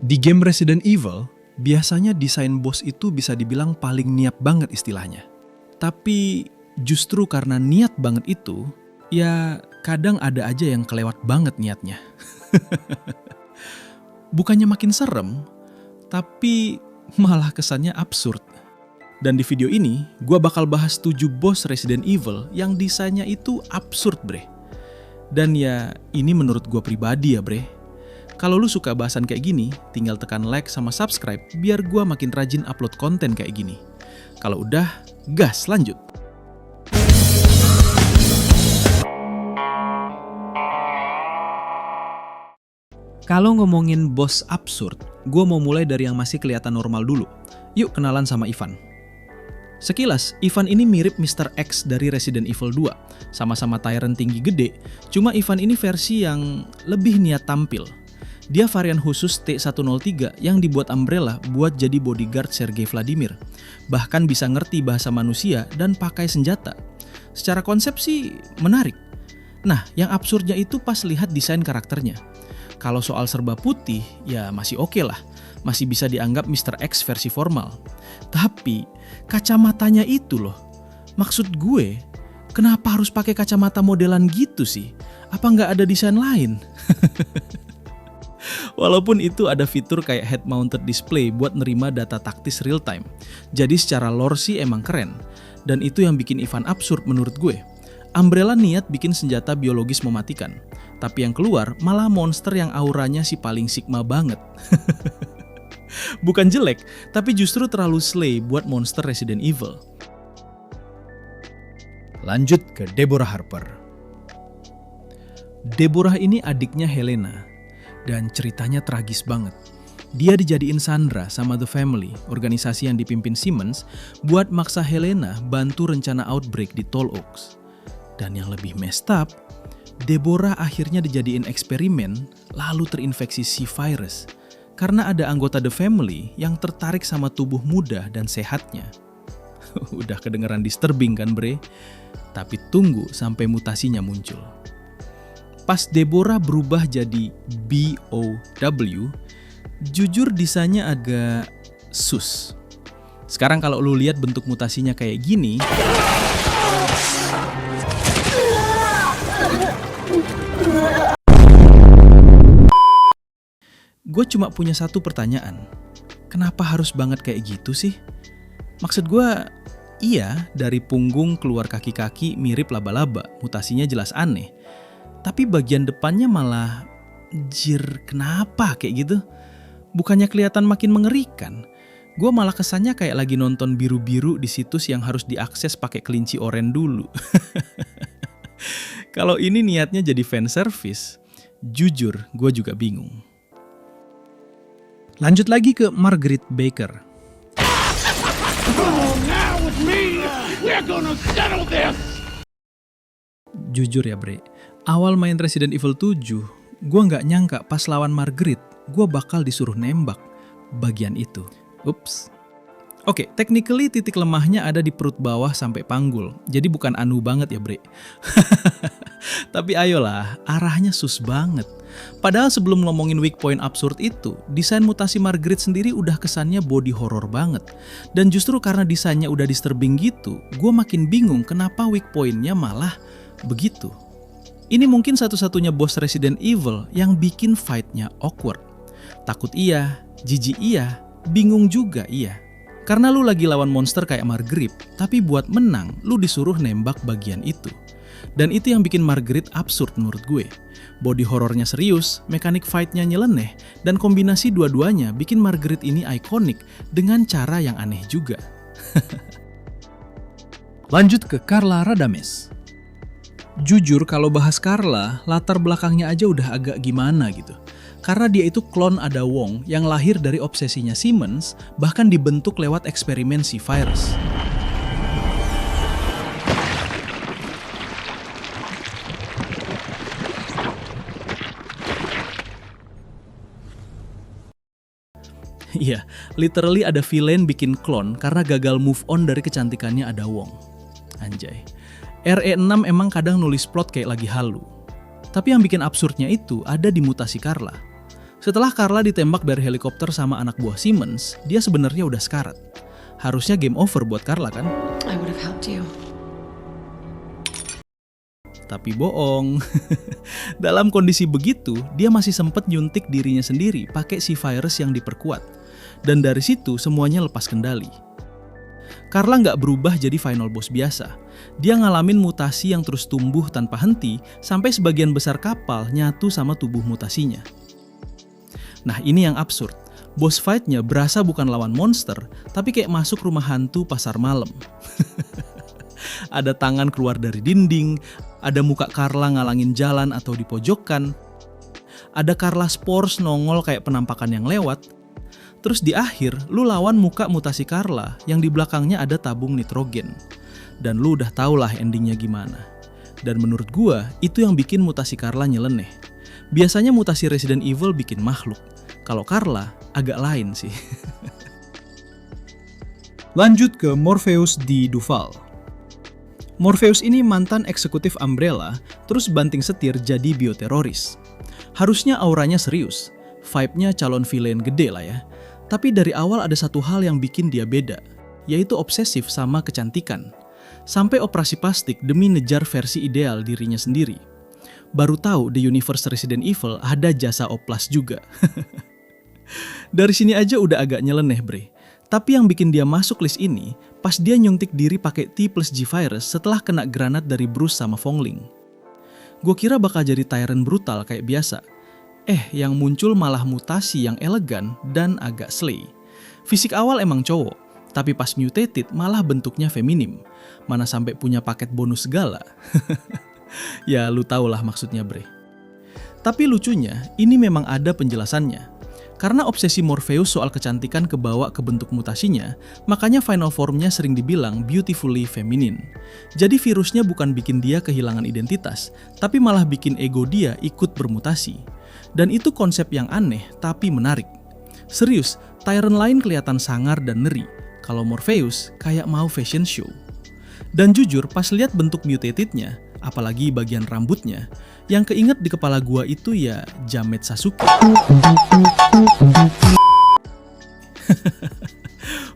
Di game Resident Evil, biasanya desain bos itu bisa dibilang paling niat banget istilahnya. Tapi justru karena niat banget itu, ya kadang ada aja yang kelewat banget niatnya. Bukannya makin serem, tapi malah kesannya absurd. Dan di video ini, gue bakal bahas 7 bos Resident Evil yang desainnya itu absurd, bre. Dan ya, ini menurut gue pribadi ya, bre. Kalau lu suka bahasan kayak gini, tinggal tekan like sama subscribe biar gue makin rajin upload konten kayak gini. Kalau udah, gas lanjut. Kalau ngomongin bos absurd, gue mau mulai dari yang masih kelihatan normal dulu. Yuk kenalan sama Ivan. Sekilas, Ivan ini mirip Mr. X dari Resident Evil 2. Sama-sama tyrant tinggi gede, cuma Ivan ini versi yang lebih niat tampil. Dia varian khusus T-103 yang dibuat Umbrella buat jadi bodyguard Sergei Vladimir. Bahkan bisa ngerti bahasa manusia dan pakai senjata. Secara konsep sih menarik. Nah, yang absurdnya itu pas lihat desain karakternya. Kalau soal serba putih, ya masih oke lah. Masih bisa dianggap Mr. X versi formal. Tapi, kacamatanya itu loh. Maksud gue, kenapa harus pakai kacamata modelan gitu sih? Apa nggak ada desain lain? Walaupun itu ada fitur kayak head-mounted display buat nerima data taktis real time. Jadi secara lore sih emang keren. Dan itu yang bikin Ivan absurd menurut gue. Umbrella niat bikin senjata biologis mematikan. Tapi yang keluar malah monster yang auranya si paling sigma banget. Bukan jelek, tapi justru terlalu slay buat monster Resident Evil. Lanjut ke Deborah Harper. Deborah ini adiknya Helena. Dan ceritanya tragis banget. Dia dijadiin Sandra sama The Family, organisasi yang dipimpin Simmons, buat maksa Helena bantu rencana outbreak di Tall Oaks. Dan yang lebih messed up, Deborah akhirnya dijadiin eksperimen lalu terinfeksi C-virus. Karena ada anggota The Family yang tertarik sama tubuh muda dan sehatnya. Udah kedengeran disturbing kan bre? Tapi tunggu sampai mutasinya muncul. Pas Deborah berubah jadi BOW, jujur desainnya agak sus. Sekarang kalau lu lihat bentuk mutasinya kayak gini, gue cuma punya satu pertanyaan. Kenapa harus banget kayak gitu sih? Maksud gue, iya dari punggung keluar kaki-kaki mirip laba-laba, mutasinya jelas aneh. Tapi bagian depannya malah, kenapa kayak gitu? Bukannya kelihatan makin mengerikan. Gue malah kesannya kayak lagi nonton biru-biru di situs yang harus diakses pakai kelinci oren dulu. Kalau ini niatnya jadi fan service, jujur gue juga bingung. Lanjut lagi ke Margaret Baker. Jujur ya bre, awal main Resident Evil 7, gue nggak nyangka pas lawan Margaret, gue bakal disuruh nembak bagian itu. Ups. Oke, technically titik lemahnya ada di perut bawah sampai panggul, jadi bukan anu banget ya bre. Tapi ayolah, arahnya sus banget. Padahal sebelum ngomongin weak point absurd itu, desain mutasi Margaret sendiri udah kesannya body horror banget. Dan justru karena desainnya udah disturbing gitu, gue makin bingung kenapa weak pointnya malah begitu. Ini mungkin satu-satunya bos Resident Evil yang bikin fight-nya awkward. Takut iya, jijik iya, bingung juga iya. Karena lu lagi lawan monster kayak Margaret, tapi buat menang, lu disuruh nembak bagian itu. Dan itu yang bikin Margaret absurd menurut gue. Body horornya serius, mekanik fight-nya nyeleneh, dan kombinasi dua-duanya bikin Margaret ini ikonik dengan cara yang aneh juga. Lanjut ke Carla Radames. Jujur kalau bahas Carla, latar belakangnya aja udah agak gimana gitu. Karena dia itu klon Ada Wong yang lahir dari obsesinya Simmons, bahkan dibentuk lewat eksperimen C-virus. Iya, literally ada villain bikin klon karena gagal move on dari kecantikannya Ada Wong. Anjay. RE6 emang kadang nulis plot kayak lagi halu. Tapi yang bikin absurdnya itu ada di mutasi Carla. Setelah Carla ditembak dari helikopter sama anak buah Simmons, dia sebenarnya udah sekarat. Harusnya game over buat Carla kan? I would have helped you. Tapi bohong. Dalam kondisi begitu, dia masih sempat nyuntik dirinya sendiri pakai si virus yang diperkuat. Dan dari situ semuanya lepas kendali. Carla nggak berubah jadi final boss biasa. Dia ngalamin mutasi yang terus tumbuh tanpa henti sampai sebagian besar kapal nyatu sama tubuh mutasinya. Nah ini yang absurd. Boss fight-nya berasa bukan lawan monster, tapi kayak masuk rumah hantu pasar malam. Ada tangan keluar dari dinding, ada muka Carla ngalangin jalan atau dipojokkan, ada Carla Spores nongol kayak penampakan yang lewat. Terus di akhir, lu lawan muka mutasi Carla yang di belakangnya ada tabung nitrogen. Dan lu udah tau lah endingnya gimana. Dan menurut gua, itu yang bikin mutasi Carla nyeleneh. Biasanya mutasi Resident Evil bikin makhluk. Kalau Carla, agak lain sih. Lanjut ke Morpheus di Duval. Morpheus ini mantan eksekutif Umbrella, terus banting setir jadi bioteroris. Harusnya auranya serius, vibe-nya calon villain gede lah ya. Tapi dari awal ada satu hal yang bikin dia beda, yaitu obsesif sama kecantikan. Sampai operasi plastik demi ngejar versi ideal dirinya sendiri. Baru tahu di universe Resident Evil ada jasa oplas juga. Dari sini aja udah agak nyeleneh bre. Tapi yang bikin dia masuk list ini, pas dia nyuntik diri pakai T+G virus setelah kena granat dari Bruce sama Fongling. Gue kira bakal jadi tyrant brutal kayak biasa. Yang muncul malah mutasi yang elegan dan agak slay. Fisik awal emang cowok, tapi pas mutated malah bentuknya feminim. Mana sampai punya paket bonus segala. Ya lu tau lah maksudnya bre. Tapi lucunya, ini memang ada penjelasannya. Karena obsesi Morpheus soal kecantikan kebawa ke bentuk mutasinya, makanya final formnya sering dibilang beautifully feminine. Jadi virusnya bukan bikin dia kehilangan identitas, tapi malah bikin ego dia ikut bermutasi. Dan itu konsep yang aneh tapi menarik. Serius, Tyrant lain kelihatan sangar dan ngeri. Kalau Morpheus kayak mau fashion show. Dan jujur pas lihat bentuk mutatednya, apalagi bagian rambutnya, yang keinget di kepala gua itu ya Jamet Sasuke.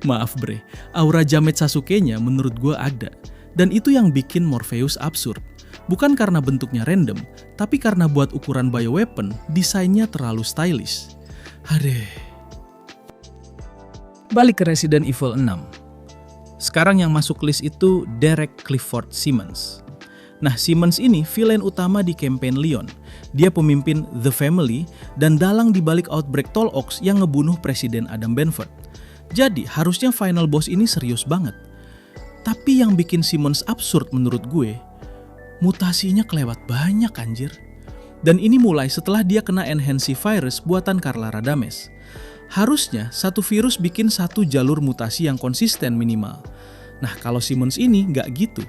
Maaf bre, aura Jamet Sasuke-nya menurut gua ada. Dan itu yang bikin Morpheus absurd. Bukan karena bentuknya random, tapi karena buat ukuran bioweapon, desainnya terlalu stylish. Hadeh. Balik ke Resident Evil 6. Sekarang yang masuk list itu Derek Clifford Simmons. Nah, Simmons ini villain utama di campaign Leon. Dia pemimpin The Family dan dalang di balik outbreak Tall Oaks yang ngebunuh Presiden Adam Benford. Jadi, harusnya final boss ini serius banget. Tapi yang bikin Simmons absurd menurut gue, mutasinya kelewat banyak anjir. Dan ini mulai setelah dia kena enhance virus buatan Carla Radames. Harusnya satu virus bikin satu jalur mutasi yang konsisten minimal. Nah kalau Simmons ini nggak gitu.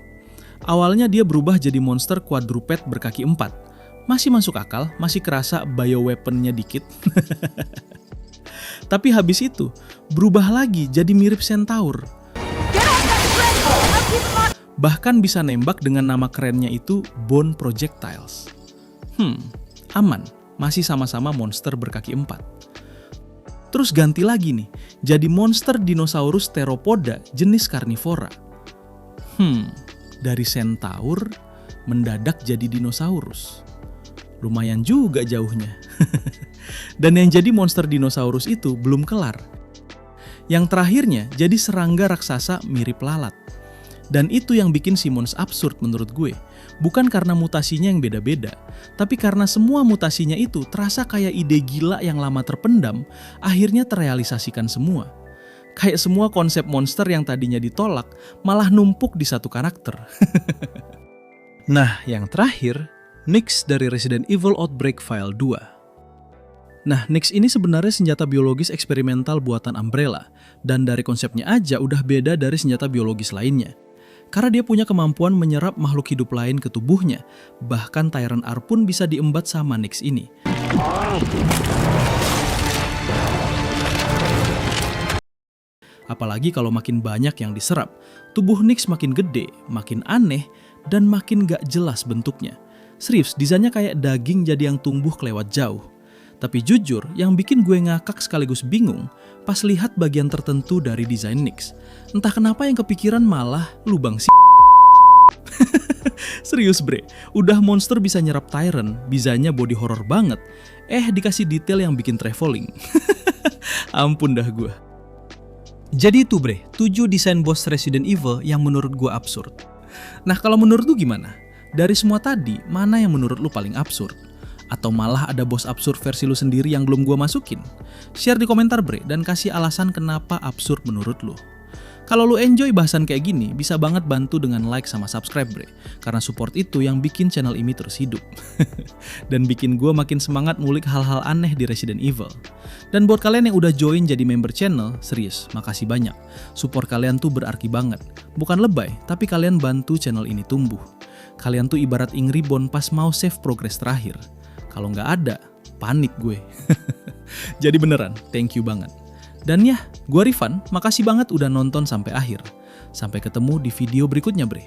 Awalnya dia berubah jadi monster quadruped berkaki 4. Masih masuk akal, masih kerasa bioweaponnya dikit. Tapi habis itu berubah lagi jadi mirip Centaur. Bahkan bisa nembak dengan nama kerennya itu Bone Projectiles. Aman, masih sama-sama monster berkaki 4. Terus ganti lagi nih, jadi monster dinosaurus theropoda jenis karnivora. Dari Centaur mendadak jadi dinosaurus. Lumayan juga jauhnya. Dan yang jadi monster dinosaurus itu belum kelar. Yang terakhirnya jadi serangga raksasa mirip lalat. Dan itu yang bikin Simmons absurd menurut gue. Bukan karena mutasinya yang beda-beda, tapi karena semua mutasinya itu terasa kayak ide gila yang lama terpendam, akhirnya terrealisasikan semua. Kayak semua konsep monster yang tadinya ditolak, malah numpuk di satu karakter. Nah, yang terakhir, Nyx dari Resident Evil Outbreak File 2. Nah, Nyx ini sebenarnya senjata biologis eksperimental buatan Umbrella, dan dari konsepnya aja udah beda dari senjata biologis lainnya. Karena dia punya kemampuan menyerap makhluk hidup lain ke tubuhnya, bahkan Tyrant R pun bisa diembat sama Nyx ini. Apalagi kalau makin banyak yang diserap, tubuh Nyx makin gede, makin aneh, dan makin gak jelas bentuknya. Serius, desainnya kayak daging jadi yang tumbuh kelewat jauh. Tapi jujur, yang bikin gue ngakak sekaligus bingung pas lihat bagian tertentu dari desain Nyx. Entah kenapa yang kepikiran malah lubang si. Serius bre, udah monster bisa nyerap Tyrant, bisanya body horror banget. Dikasih detail yang bikin traveling. Ampun dah gue. Jadi itu bre, 7 desain boss Resident Evil yang menurut gue absurd. Nah kalau menurut lu gimana? Dari semua tadi, mana yang menurut lu paling absurd? Atau malah ada bos absurd versi lu sendiri yang belum gue masukin? Share di komentar bre, dan kasih alasan kenapa absurd menurut lu. Kalau lu enjoy bahasan kayak gini, bisa banget bantu dengan like sama subscribe bre. Karena support itu yang bikin channel ini terus hidup. Dan bikin gue makin semangat ngulik hal-hal aneh di Resident Evil. Dan buat kalian yang udah join jadi member channel, serius, makasih banyak. Support kalian tuh berarti banget. Bukan lebay, tapi kalian bantu channel ini tumbuh. Kalian tuh ibarat ing reborn pas mau save progress terakhir. Kalau nggak ada, panik gue. Jadi beneran, thank you banget. Dan ya, gue Rifan, makasih banget udah nonton sampai akhir. Sampai ketemu di video berikutnya bre.